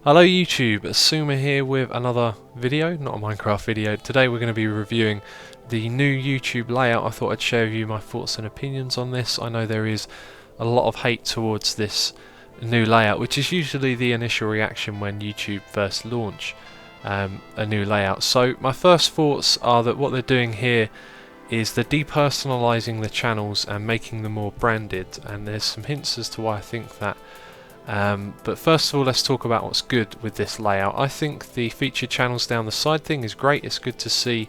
Hello YouTube, xisumavoid here with another video, not a Minecraft video. Today we're going to be reviewing the new YouTube layout. I thought I'd share with you my thoughts and opinions on this. I know there is a lot of hate towards this new layout, which is usually the initial reaction when YouTube first launch a new layout. So my first thoughts are that what they're doing here is they're depersonalizing the channels and making them more branded, and there's some hints as to why I think that. But first of all, let's talk about what's good with this layout. I think the featured channels down the side thing is great. It's good to see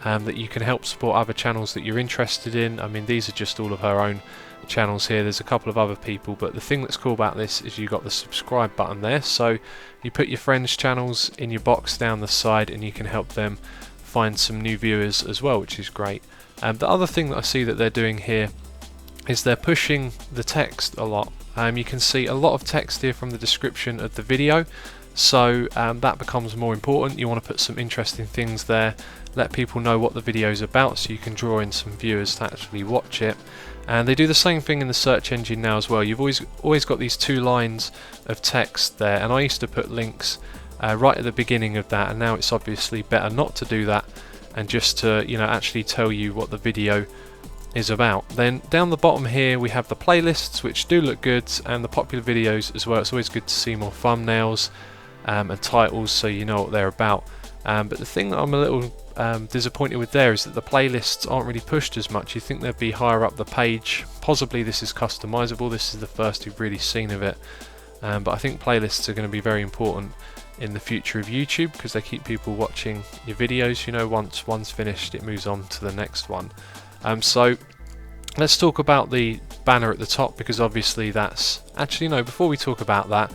that you can help support other channels that you're interested in. I mean, these are just all of her own channels here. There's a couple of other people, but the thing that's cool about this is you've got the subscribe button there. So you put your friends' channels in your box down the side and you can help them find some new viewers as well, which is great. The other thing that I see that they're doing here is they're pushing the text a lot. You can see a lot of text here from the description of the video, so that becomes more important. You want to put some interesting things there, let people know what the video is about, so you can draw in some viewers to actually watch it. And they do the same thing in the search engine now as well. You've always got these two lines of text there, and I used to put links right at the beginning of that, and now it's obviously better not to do that and just to actually tell you what the video is about. Then down the bottom here we have the playlists, which do look good, and the popular videos as well. It's always good to see more thumbnails and titles, so you know what they're about. But the thing that I'm a little disappointed with there is that the playlists aren't really pushed as much. You think they'd be higher up the page. Possibly this is customizable. This is the first we've really seen of it, but I think playlists are going to be very important in the future of YouTube, because they keep people watching your videos. Once one's finished, it moves on to the next one. So let's talk about the banner at the top, because obviously that's actually before we talk about that,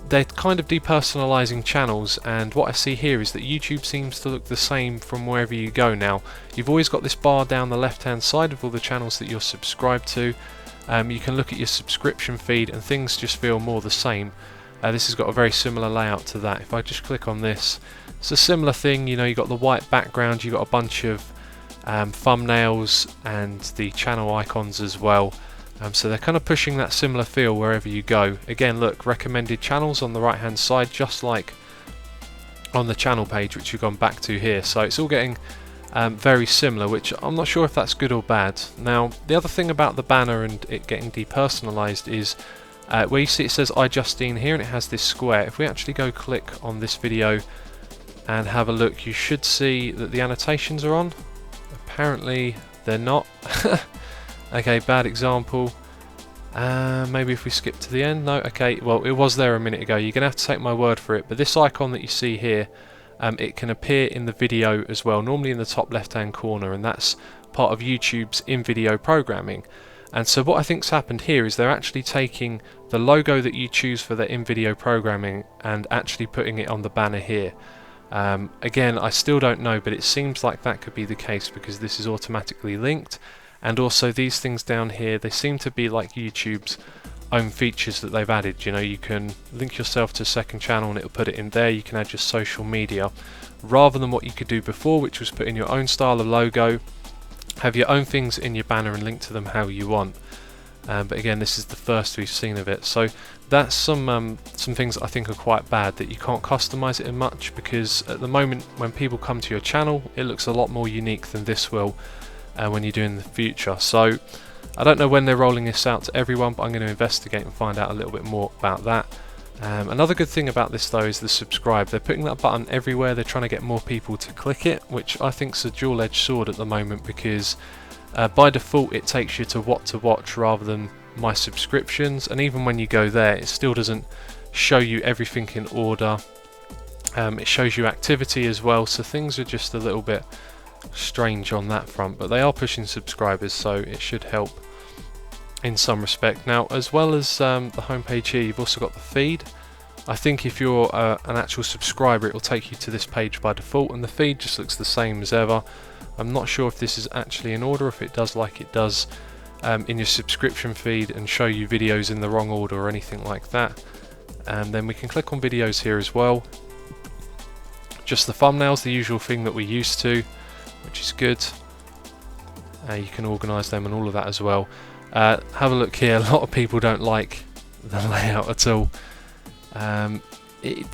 they're kind of depersonalizing channels, and what I see here is that YouTube seems to look the same from wherever you go now. You've always got this bar down the left hand side of all the channels that you're subscribed to. You can look at your subscription feed and things just feel more the same. This has got a very similar layout to that. If I just click on this, it's a similar thing. You've got the white background, you've got a bunch of thumbnails and the channel icons as well, so they're kind of pushing that similar feel wherever you go. Again, look, recommended channels on the right hand side, just like on the channel page which you've gone back to here. So it's all getting very similar, which I'm not sure if that's good or bad. Now the other thing about the banner and it getting depersonalized is where you see it says iJustine here and it has this square. If we actually go click on this video and have a look, you should see that the annotations are on. Apparently they're not. Okay, bad example. Maybe if we skip to the end. No, okay, well it was there a minute ago. You're gonna have to take my word for it, but this icon that you see here, it can appear in the video as well, normally in the top left hand corner, and that's part of YouTube's in-video programming. And so what I think's happened here is they're actually taking the logo that you choose for their in-video programming and actually putting it on the banner here. Again, I still don't know, but it seems like that could be the case because this is automatically linked, and also these things down here, they seem to be like YouTube's own features that they've added. You can link yourself to a second channel and it'll put it in there. You can add your social media rather than what you could do before, which was put in your own style of logo, have your own things in your banner and link to them how you want. But again, this is the first we've seen of it, so that's some things that I think are quite bad, that you can't customize it much, because at the moment when people come to your channel it looks a lot more unique than this will when you do in the future. So I don't know when they're rolling this out to everyone, but I'm going to investigate and find out a little bit more about that. Another good thing about this though is the subscribe. They're putting that button everywhere. They're trying to get more people to click it, which I think is a dual-edged sword at the moment, because by default it takes you to what to watch rather than my subscriptions, and even when you go there it still doesn't show you everything in order. It shows you activity as well, so things are just a little bit strange on that front, but they are pushing subscribers, so it should help in some respect. Now, as well as the homepage here, you've also got the feed. I think if you're an actual subscriber, it will take you to this page by default, and the feed just looks the same as ever. I'm not sure if this is actually in order, if it does like it does in your subscription feed and show you videos in the wrong order or anything like that. And then we can click on videos here as well. Just the thumbnails, the usual thing that we're used to, which is good. You can organise them and all of that as well. Have a look here. A lot of people don't like the layout at all. Um, it,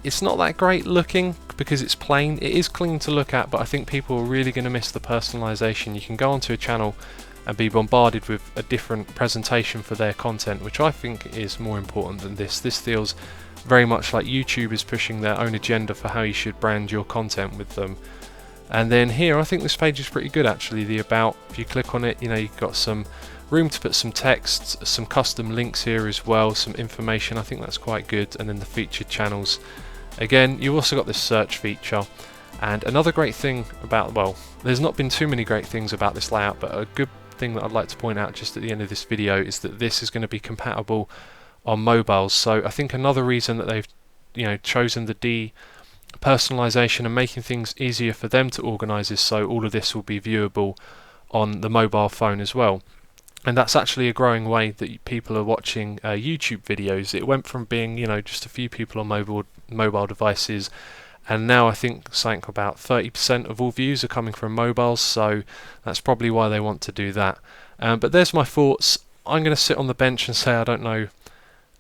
it's not that great looking because it's plain. It is clean to look at, but I think people are really going to miss the personalisation. You can go onto a channel and be bombarded with a different presentation for their content, which I think is more important than this. This feels very much like YouTube is pushing their own agenda for how you should brand your content with them. And then here, I think this page is pretty good actually. The about, if you click on it, you know, you've got some room to put some text, some custom links here as well, some information. I think that's quite good. And then the featured channels. Again, you've also got this search feature. And another great thing about, well, there's not been too many great things about this layout, but a good thing that I'd like to point out just at the end of this video is that this is going to be compatible on mobiles. So I think another reason that they've, you know, chosen the personalization and making things easier for them to organize is so all of this will be viewable on the mobile phone as well. And that's actually a growing way that people are watching YouTube videos. It went from being, you know, just a few people on mobile devices, and now I think something about 30% of all views are coming from mobiles, so that's probably why they want to do that. But there's my thoughts. I'm going to sit on the bench and say I don't know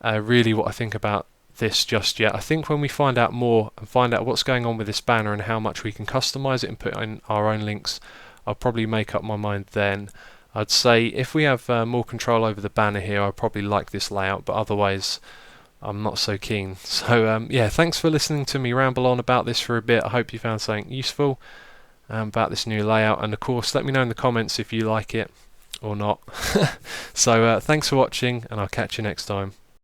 really what I think about this just yet. I think when we find out more and find out what's going on with this banner and how much we can customize it and put in our own links, I'll probably make up my mind then. I'd say if we have more control over the banner here, I probably like this layout, but otherwise I'm not so keen. So yeah, thanks for listening to me ramble on about this for a bit. I hope you found something useful about this new layout, and of course let me know in the comments if you like it or not. So thanks for watching, and I'll catch you next time.